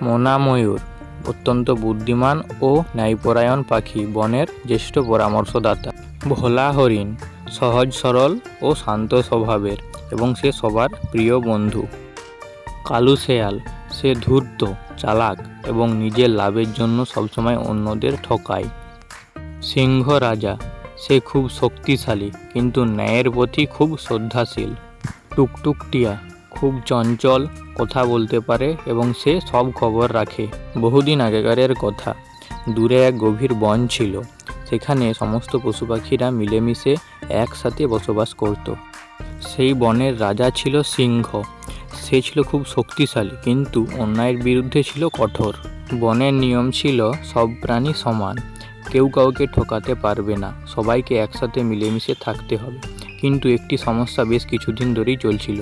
মনা ময়ূর অত্যন্ত বুদ্ধিমান ও ন্যায়পরায়ণ পাখি, বনের জ্যেষ্ঠ পরামর্শদাতা। ভোলা হরিণ সহজ সরল ও শান্ত স্বভাবের এবং সে সবার প্রিয় বন্ধু। কালু শেয়াল সে ধূর্ত, চালাক এবং নিজের লাভের জন্য সবসময় অন্যদের ঠকায়। সিংহ রাজা সে খুব শক্তিশালী কিন্তু ন্যায়ের প্রতি খুব শ্রদ্ধাশীল। টুকটুক টিয়া খুব চঞ্চল, কথা বলতে পারে এবং সে সব খবর রাখে। বহুদিন আগেকারের কথা, দূরে এক গভীর বন ছিল। সেখানে সমস্ত পশু পাখিরা মিলেমিশে একসাথে বসবাস করত। সেই বনের রাজা ছিল সিংহ। সে ছিল খুব শক্তিশালী কিন্তু অন্যায়ের বিরুদ্ধে ছিল কঠোর। বনের নিয়ম ছিল সব প্রাণী সমান, কেউ কাউকে ঠকাতে পারবে না, সবাইকে একসাথে মিলেমিশে থাকতে হবে। কিন্তু একটি সমস্যা বেশ কিছুদিন ধরেই চলছিল।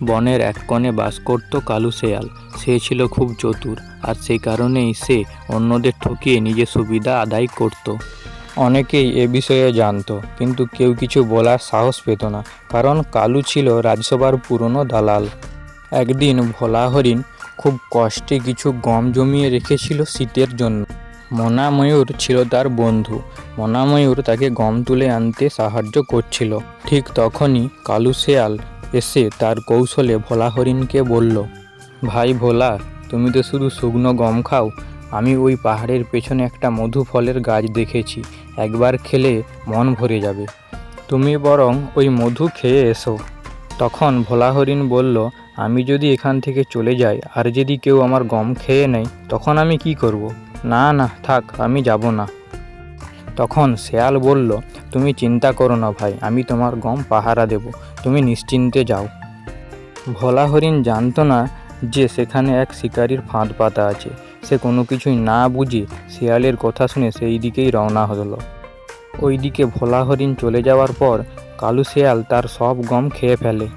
বনের এক কোণে বাস করত কালু শেয়াল। সে ছিল খুব চতুর আর সেই কারণেই সে অন্যদের ঠকিয়ে নিজের সুবিধা আদায় করত। অনেকেই এ বিষয়ে জানত কিন্তু কেউ কিছু বলার সাহস পেত না, কারণ কালু ছিল রাজসভার পুরনো দালাল। একদিন ভোলা হরিণ খুব কষ্টে কিছু গম জমিয়ে রেখেছিল শীতের জন্য। মনা ময়ূর ছিল তার বন্ধু। মনা ময়ূর তাকে গম তুলে আনতে সাহায্য করছিল। ঠিক তখনই কালু শেয়াল এসে তার কৌশলে ভোলা হরিণকে বলল, ভাই ভোলা, তুমি তো শুধু শুকনো গম খাও। আমি ওই পাহাড়ের পেছনে একটা মধু ফলের গাছ দেখেছি, একবার খেলে মন ভরে যাবে। তুমি বরং ওই মধু খেয়ে এসো। তখন ভোলা হরিণ বলল, আমি যদি এখান থেকে চলে যাই আর যদি কেউ আমার গম খেয়ে নেয় তখন আমি কি করব? না না, থাক, আমি যাব না। তখন শেয়াল বলল, তুমি চিন্তা করো না ভাই, আমি তোমার গম পাহারা দেব, তুমি নিশ্চিন্তে যাও। ভোলা হরিণ জানত না যে সেখানে এক শিকারীর ফাঁদ পাতা আছে। সে কোনো কিছুই না বুঝে শেয়ালের কথা শুনে সেই দিকেই রওনা হলো। ওইদিকে ভোলা হরিণ চলে যাওয়ার পর কালু শেয়াল তার সব গম খেয়ে ফেলে।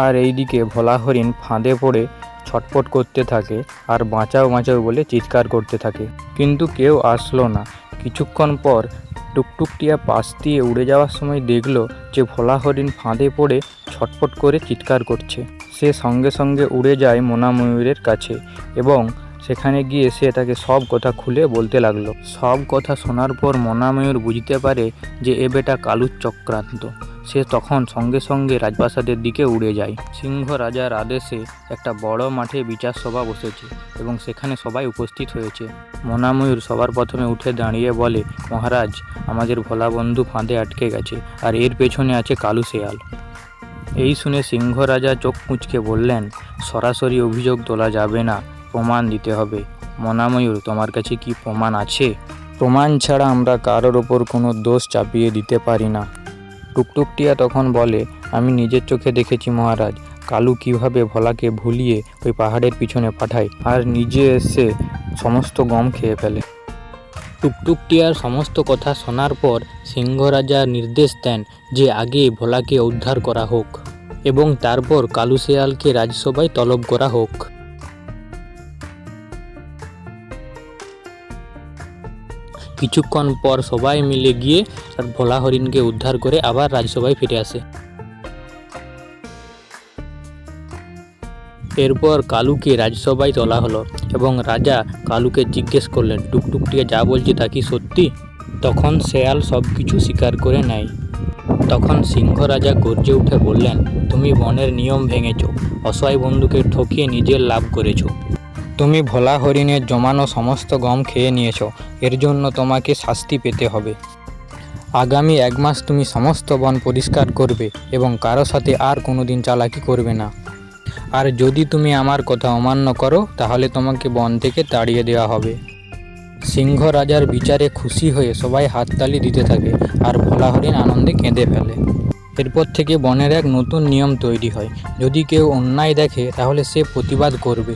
আর এইদিকে ভোলা হরিণ ফাঁদে পড়ে ছটফট করতে থাকে আর বাঁচাও বাঁচাও বলে চিৎকার করতে থাকে, কিন্তু কেউ আসলো না। কিছুক্ষণ পর টুকটুক টিয়া পাশ দিয়ে উড়ে যাওয়ার সময় দেখলো যে ভোলা হরিণ ফাঁদে পড়ে ছটফট করে চিৎকার করছে। সে সঙ্গে সঙ্গে উড়ে যায় মনা ময়ূরের কাছে এবং সেখানে গিয়ে সে তাকে সব কথা খুলে বলতে লাগলো। সব কথা শোনার পর মনা ময়ূর বুঝতে পারে যে এ বেটা কালুর চক্রান্ত। সে তখন সঙ্গে সঙ্গে রাজপ্রাসাদের দিকে উড়ে যায়। সিংহ রাজার আদেশে একটা বড় মাঠে বিচার সভা বসেছে এবং সেখানে সবাই উপস্থিত হয়েছে। মনা ময়ূর সবার প্রথমে উঠে দাঁড়িয়ে বলে, মহারাজ, আমাদের ভোলা বন্ধু ফাঁদে আটকে গেছে আর এর পেছনে আছে কালু শেয়াল। এই শুনে সিংহ রাজা চোখ কুঁচকে বললেন, সরাসরি অভিযোগ তোলা যাবে না, প্রমাণ দিতে হবে। মনা ময়ূর, তোমার কাছে কি প্রমাণ আছে? প্রমাণ ছাড়া আমরা কারোর ওপর কোনো দোষ চাপিয়ে দিতে পারি না। টুকটুক টিয়া তখন বলে, আমি নিজের চোখে দেখেছি মহারাজ, কালু কিভাবে ভোলাকে ভুলিয়ে ওই পাহাড়ের পিছনে পাঠায় আর নিজে এসে সমস্ত গম খেয়ে ফেলে। টুকটুক টিয়ার সমস্ত কথা শোনার পর সিংহ রাজা নির্দেশ দেন যে আগে ভোলাকে উদ্ধার করা হোক এবং তারপর কালু শেয়ালকে রাজসভায় তলব করা হোক। কিছুক্ষণ পর সবাই মিলে গিয়ে ভোলা হরিণকে উদ্ধার করে আবার রাজসভায় ফিরে আসে। এরপর কালুকে রাজসভায় তোলা হলো এবং রাজা কালুকে জিজ্ঞেস করলেন, টুকটুক টিয়া যা বলছে তা কি সত্যি? তখন শেয়াল সব কিছু স্বীকার করে নেয়। তখন সিংহ রাজা গর্জে উঠে বললেন, তুমি বনের নিয়ম ভেঙেছ, অসহায় বন্ধুকে ঠকিয়ে নিজের লাভ করেছ। তুমি ভোলা হরিণের জমানো সমস্ত গম খেয়ে নিয়েছ, এর জন্য তোমাকে শাস্তি পেতে হবে। আগামী 1 মাস তুমি সমস্ত বন পরিষ্কার করবে এবং কারো সাথে আর কোনোদিন চালাকি করবে না। আর যদি তুমি আমার কথা অমান্য করো তাহলে তোমাকে বন থেকে তাড়িয়ে দেওয়া হবে। সিংহ রাজার বিচারে খুশি হয়ে সবাই হাততালি দিতে থাকে আর ভোলা হরিণ আনন্দে কেঁদে ফেলে। এরপর থেকে বনের এক নতুন নিয়ম তৈরি হয়, যদি কেউ অন্যায় দেখে তাহলে সে প্রতিবাদ করবে।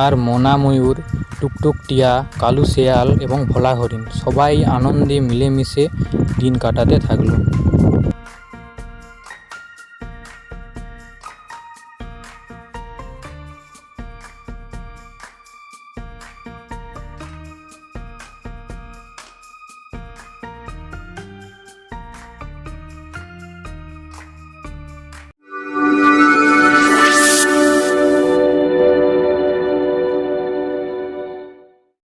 আর মনা ময়ূর, টুকটুক টিয়া, কালু শেয়াল এবং ভোলা হরিণ সবাই আনন্দে মিলেমিশে দিন কাটাতে থাকলো।